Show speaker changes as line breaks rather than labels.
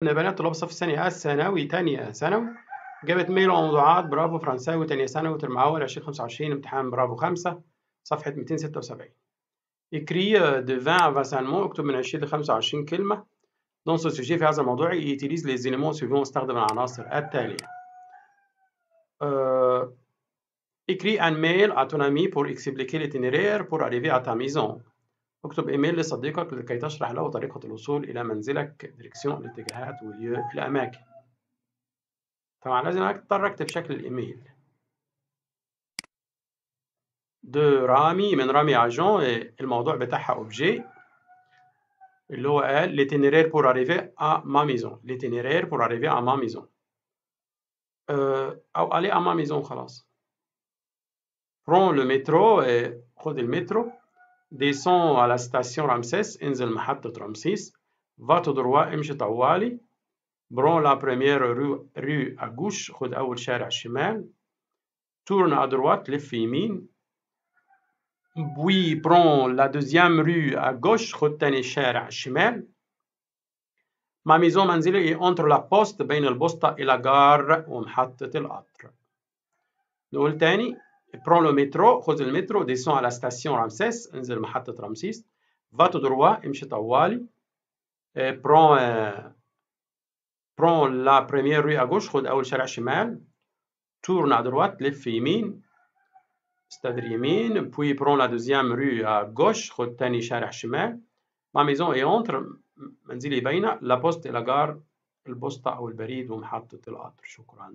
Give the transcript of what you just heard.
من بنات طلاب الصف الثاني الثانوي تانية ثانوي جابت ميل وموضوعات برافو فرنساوي تانية ثانوي ترم أول 2025 امتحان برافو 5 صفحة 276. écrit de 20 à 25 mots اكتب من 20 ل 25 كلمة. dans ce sujet في هذا الموضوع utilise les éléments suivants استخدم العناصر التالية. écris un mail à ton ami pour expliquer l'itinéraire pour arriver à ta maison. اكتب ايميل لصديقك لكي تشرح له طريقة الوصول إلى منزلك ديريكسيون الاتجاهات والأماكن. طبعا لازم أضطر أكتب شكل الإيميل. de رامي من رامي عجون الموضوع بتاعها أوبجي اللي هو قال l'itinéraire pour arriver à ma maison. l'itinéraire pour arriver à ma maison أو aller à ma maison خلاص. prends le métro خذ المترو. descends à la station رمسيس انزل محطة رمسيس. va tout droit امشي طوالي. prends la première rue à gauche خذ أول شارع شمال. tourne à droite لف يمين. puis prends la deuxième rue à gauche خذ تاني شارع شمال. ma maison منزلي entre la poste بين البوسطة إلى gare ومحطة القطر. نقول تاني prends le métro خذ المترو. descends à la station رمسيس انزل محطة رمسيس. va tout droit امشي طوالي. prends la première rue à gauche خذ أول شارع شمال. tourne à droite لف يمين استدر يمين. puis prends la deuxième rue à gauche خذ تاني شارع شمال. ma maison est entre منزلي بين la poste إلى gare البوسطة أو البريد ومحطة القطر. شكرا.